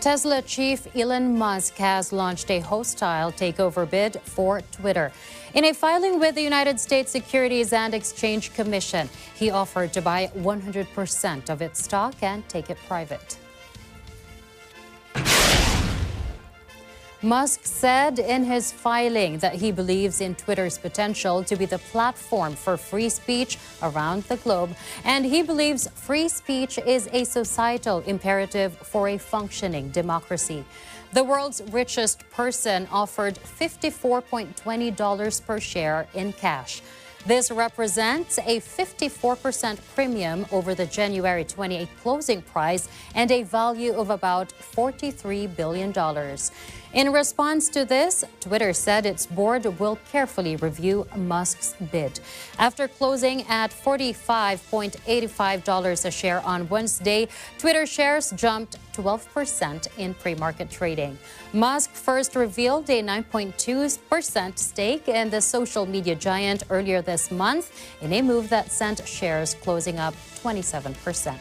Tesla chief Elon Musk has launched a hostile takeover bid for Twitter. In a filing with the United States Securities and Exchange Commission, he offered to buy 100% of its stock and take it private. Musk said in his filing that he believes in Twitter's potential to be the platform for free speech around the globe, and he believes free speech is a societal imperative for a functioning democracy. The world's richest person offered $54.20 per share in cash. This represents a 54% premium over the January 28 closing price and a value of about $43 billion. In response to this, Twitter said its board will carefully review Musk's bid. After closing at $45.85 a share on Wednesday, Twitter shares jumped 12% in pre-market trading. Musk first revealed a 9.2% stake in the social media giant earlier this month in a move that sent shares closing up 27%.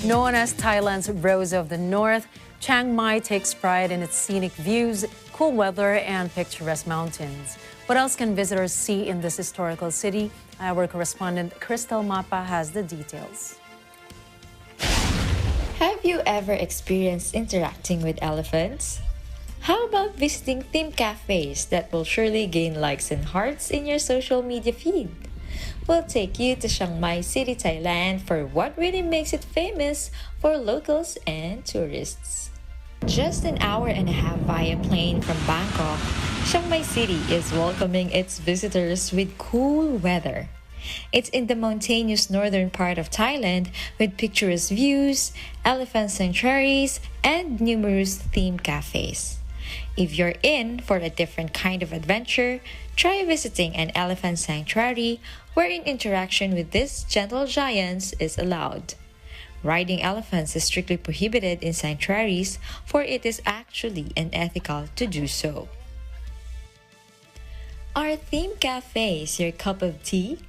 Known as Thailand's Rose of the North, Chiang Mai takes pride in its scenic views, cool weather, and picturesque mountains. What else can visitors see in this historical city? Our correspondent Crystal Mapa has the details. Have you ever experienced interacting with elephants? How about visiting theme cafes that will surely gain likes and hearts in your social media feed? We'll take you to Chiang Mai City, Thailand for what really makes it famous for locals and tourists. Just an hour and a half via plane from Bangkok, Chiang Mai City is welcoming its visitors with cool weather. It's in the mountainous northern part of Thailand with picturesque views, elephant sanctuaries, and numerous themed cafes. If you're in for a different kind of adventure, try visiting an elephant sanctuary wherein interaction with these gentle giants is allowed. Riding elephants is strictly prohibited in sanctuaries, for it is actually unethical to do so. Are theme cafes your cup of tea?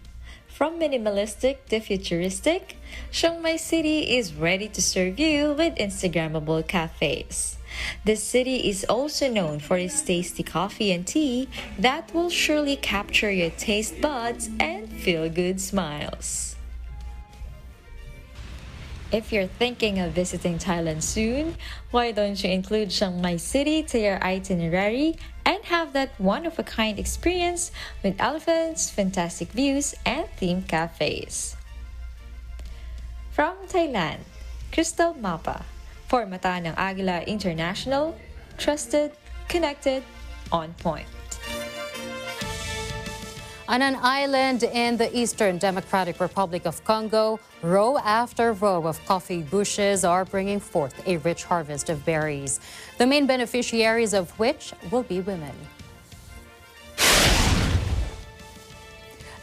From minimalistic to futuristic, Chiang Mai City is ready to serve you with Instagrammable cafes. This city is also known for its tasty coffee and tea that will surely capture your taste buds and feel-good smiles. If you're thinking of visiting Thailand soon, why don't you include Chiang Mai City to your itinerary and have that one-of-a-kind experience with elephants, fantastic views, and themed cafes. From Thailand, Crystal Mapa. For Mata ng Agila International, trusted, connected, on point. On an island in the Eastern Democratic Republic of Congo, row after row of coffee bushes are bringing forth a rich harvest of berries, the main beneficiaries of which will be women.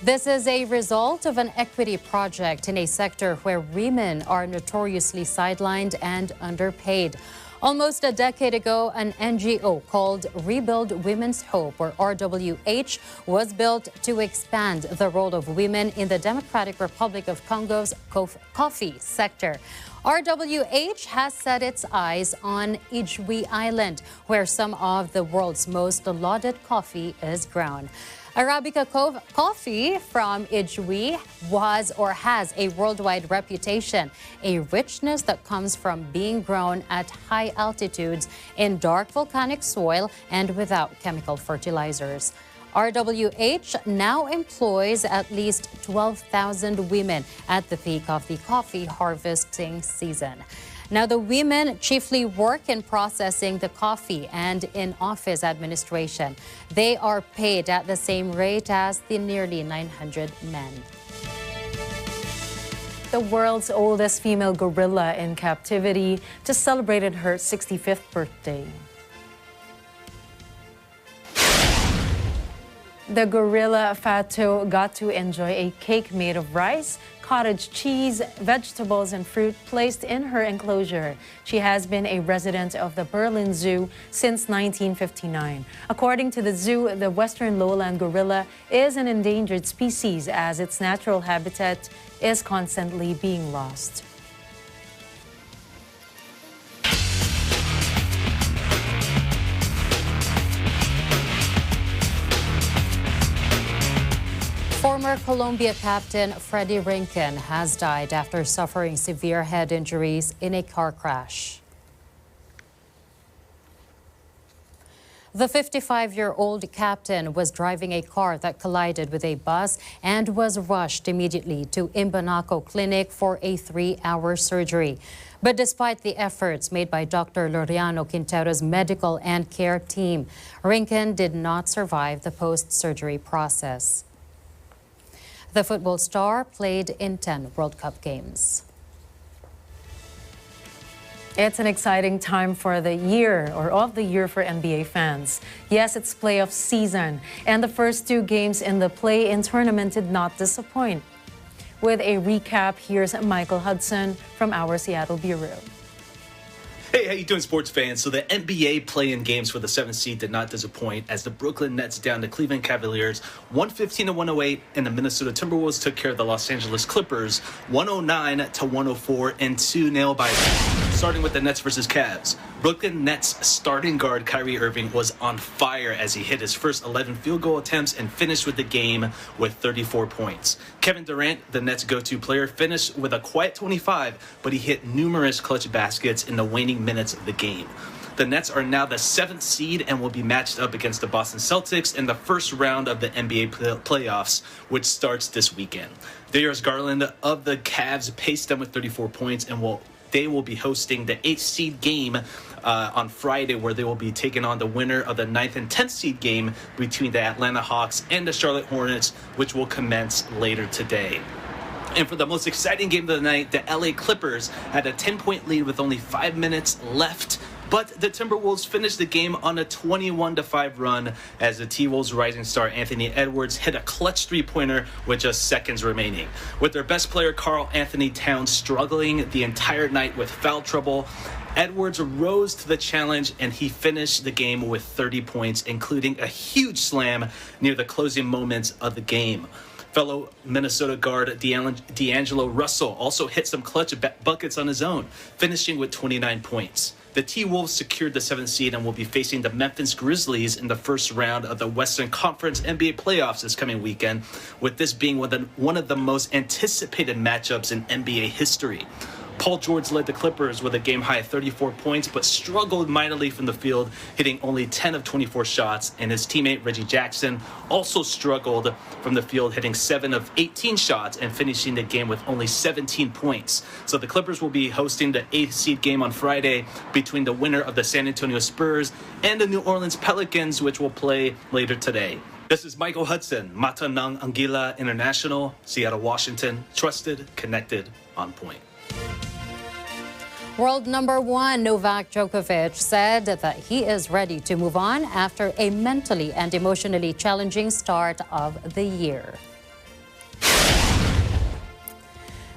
This is a result of an equity project in a sector where women are notoriously sidelined and underpaid. Almost a decade ago, an NGO called Rebuild Women's Hope, or RWH, was built to expand the role of women in the Democratic Republic of Congo's coffee sector. RWH has set its eyes on Ijwi Island, where some of the world's most lauded coffee is grown. Arabica coffee from Ijwi was or has a worldwide reputation, a richness that comes from being grown at high altitudes in dark volcanic soil and without chemical fertilizers. RWH now employs at least 12,000 women at the peak of the coffee harvesting season. Now, the women chiefly work in processing the coffee and in office administration. They are paid at the same rate as the nearly 900 men. The world's oldest female gorilla in captivity just celebrated her 65th birthday. The gorilla Fato got to enjoy a cake made of rice, cottage cheese, vegetables, and fruit placed in her enclosure. She has been a resident of the Berlin Zoo since 1959. According to the zoo, the western lowland gorilla is an endangered species as its natural habitat is constantly being lost. Former Colombia captain Freddie Rincon has died after suffering severe head injuries in a car crash. The 55-year-old captain was driving a car that collided with a bus and was rushed immediately to Imbanaco Clinic for a 3-hour surgery. But despite the efforts made by Dr. Loriano Quintero's medical and care team, Rinken did not survive the post-surgery process. The football star played in 10 World Cup games. It's an exciting time for the year, or of the year, for NBA fans. Yes, it's playoff season, and the first 2 games in the play-in tournament did not disappoint. With a recap, here's Michael Hudson from our Seattle Bureau. Hey, how you doing, sports fans? So the NBA play-in games for the 7th seed did not disappoint as the Brooklyn Nets down the Cleveland Cavaliers 115-108, and the Minnesota Timberwolves took care of the Los Angeles Clippers 109-104 in 2 nail-biters. Starting with the Nets versus Cavs. Brooklyn Nets starting guard Kyrie Irving was on fire as he hit his first 11 field goal attempts and finished with the game with 34 points. Kevin Durant, the Nets' go-to player, finished with a quiet 25, but he hit numerous clutch baskets in the waning minutes of the game. The Nets are now the 7th seed and will be matched up against the Boston Celtics in the first round of the NBA playoffs, which starts this weekend. Darius Garland of the Cavs paced them with 34 points, and they will be hosting the 8th seed game on Friday, where they will be taking on the winner of the 9th and 10th seed game between the Atlanta Hawks and the Charlotte Hornets, which will commence later today. And for the most exciting game of the night, the LA Clippers had a 10-point lead with only 5 minutes left. But the Timberwolves finished the game on a 21-5 run as the T-Wolves rising star Anthony Edwards hit a clutch 3-pointer with just seconds remaining. With their best player Karl Anthony Towns struggling the entire night with foul trouble, Edwards rose to the challenge and he finished the game with 30 points, including a huge slam near the closing moments of the game. Fellow Minnesota guard D'Angelo Russell also hit some clutch buckets on his own, finishing with 29 points. The T-Wolves secured the 7th seed and will be facing the Memphis Grizzlies in the first round of the Western Conference NBA playoffs this coming weekend, with this being one of the most anticipated matchups in NBA history. Paul George led the Clippers with a game-high 34 points, but struggled mightily from the field, hitting only 10 of 24 shots, and his teammate Reggie Jackson also struggled from the field, hitting 7 of 18 shots and finishing the game with only 17 points. So the Clippers will be hosting the 8th seed game on Friday between the winner of the San Antonio Spurs and the New Orleans Pelicans, which will play later today. This is Michael Hudson, Mata ng Agila International, Seattle, Washington. Trusted, connected, on point. World number 1 Novak Djokovic said that he is ready to move on after a mentally and emotionally challenging start of the year.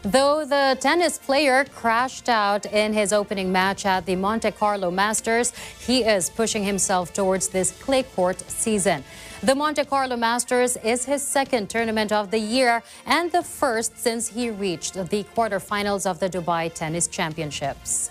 Though the tennis player crashed out in his opening match at the Monte Carlo Masters, he is pushing himself towards this clay court season. The Monte Carlo Masters is his 2nd tournament of the year and the first since he reached the quarterfinals of the Dubai Tennis Championships.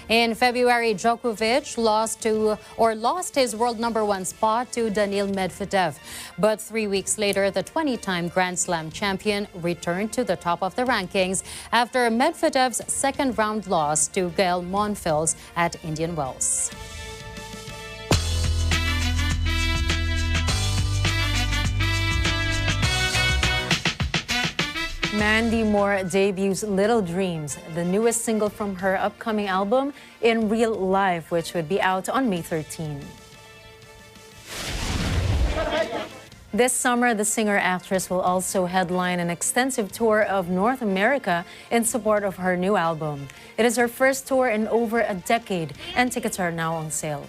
In February, Djokovic lost his world number 1 spot to Daniil Medvedev. But 3 weeks later, the 20-time Grand Slam champion returned to the top of the rankings after Medvedev's 2nd-round loss to Gael Monfils at Indian Wells. Mandy Moore debuts Little Dreams, the newest single from her upcoming album, In Real Life, which would be out on May 13. This summer, the singer-actress will also headline an extensive tour of North America in support of her new album. It is her first tour in over a decade, and tickets are now on sale.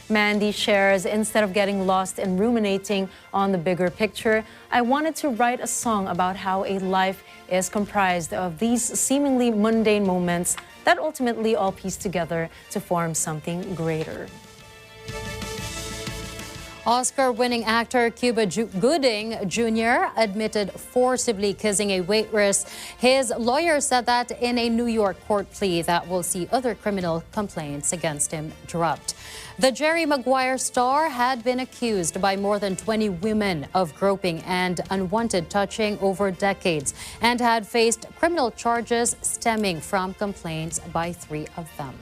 Mandy shares, instead of getting lost in ruminating on the bigger picture, I wanted to write a song about how a life is comprised of these seemingly mundane moments that ultimately all piece together to form something greater. Oscar-winning actor Cuba Gooding Jr. admitted forcibly kissing a waitress. His lawyer said that in a New York court plea that will see other criminal complaints against him dropped. The Jerry Maguire star had been accused by more than 20 women of groping and unwanted touching over decades and had faced criminal charges stemming from complaints by 3 of them.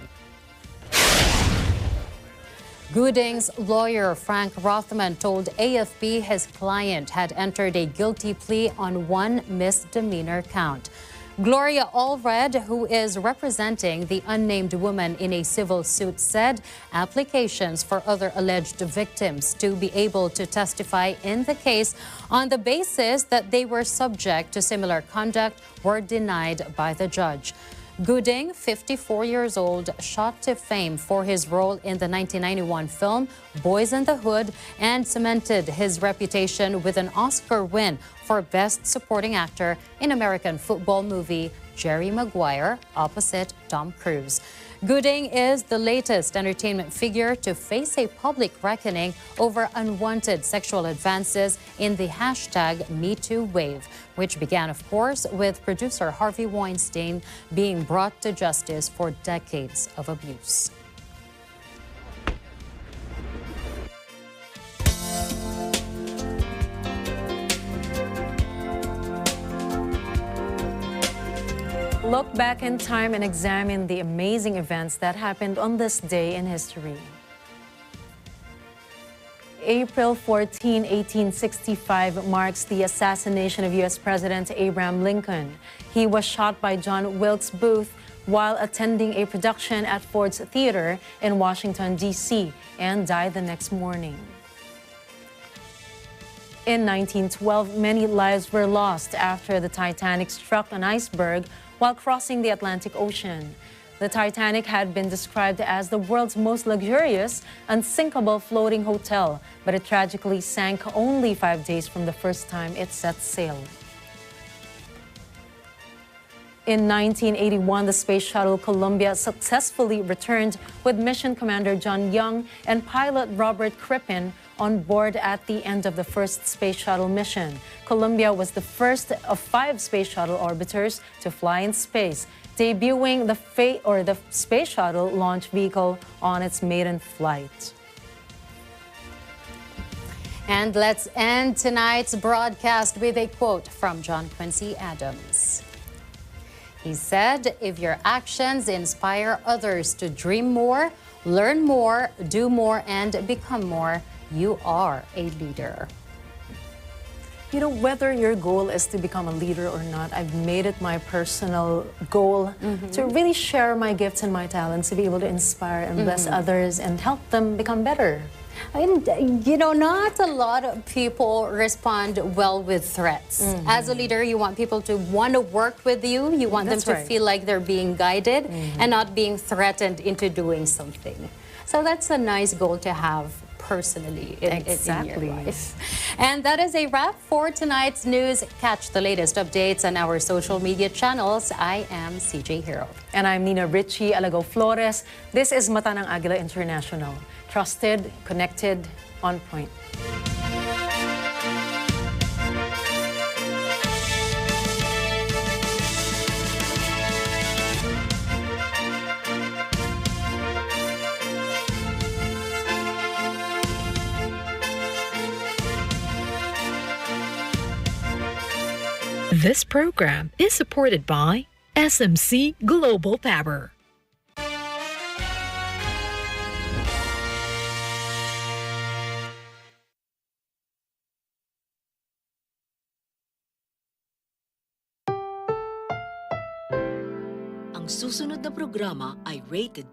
Gooding's lawyer, Frank Rothman, told AFP his client had entered a guilty plea on one misdemeanor count. Gloria Allred, who is representing the unnamed woman in a civil suit, said applications for other alleged victims to be able to testify in the case on the basis that they were subject to similar conduct were denied by the judge. Gooding, 54 years old, shot to fame for his role in the 1991 film Boys in the Hood and cemented his reputation with an Oscar win for Best Supporting Actor in American football movie Jerry Maguire opposite Tom Cruise. Gooding is the latest entertainment figure to face a public reckoning over unwanted sexual advances in the hashtag #MeToo wave, which began, of course, with producer Harvey Weinstein being brought to justice for decades of abuse. Look back in time and examine the amazing events that happened on this day in history. April 14, 1865 marks the assassination of U.S. President Abraham Lincoln. He was shot by John Wilkes Booth while attending a production at Ford's Theater in Washington, D.C., and died the next morning. In 1912, many lives were lost after the Titanic struck an iceberg while crossing the Atlantic Ocean. The Titanic had been described as the world's most luxurious, unsinkable floating hotel, but it tragically sank only 5 days from the first time it set sail. In 1981, the Space Shuttle Columbia successfully returned with mission commander John Young and pilot Robert Crippen on board at the end of the first Space Shuttle mission. Columbia was the first of 5 Space Shuttle orbiters to fly in space, debuting the Space Shuttle launch vehicle on its maiden flight. And let's end tonight's broadcast with a quote from John Quincy Adams. He said, "If your actions inspire others to dream more, learn more, do more, and become more, you are a leader." You know, whether your goal is to become a leader or not, I've made it my personal goal to really share my gifts and my talents, to be able to inspire and bless others and help them become better. And, you know, not a lot of people respond well with threats. As a leader, you want people to want to work with you. You want them to feel like they're being guided and not being threatened into doing something. So that's a nice goal to have personally in your life. And that is a wrap for tonight's news. Catch the latest updates on our social media channels. I am CJ Hirro. And I'm Nina Ricci, Alagao Flores. This is Mata ng Agila International. Trusted, connected, on point. This program is supported by SMC Global Power. Ang susunod na programa ay rated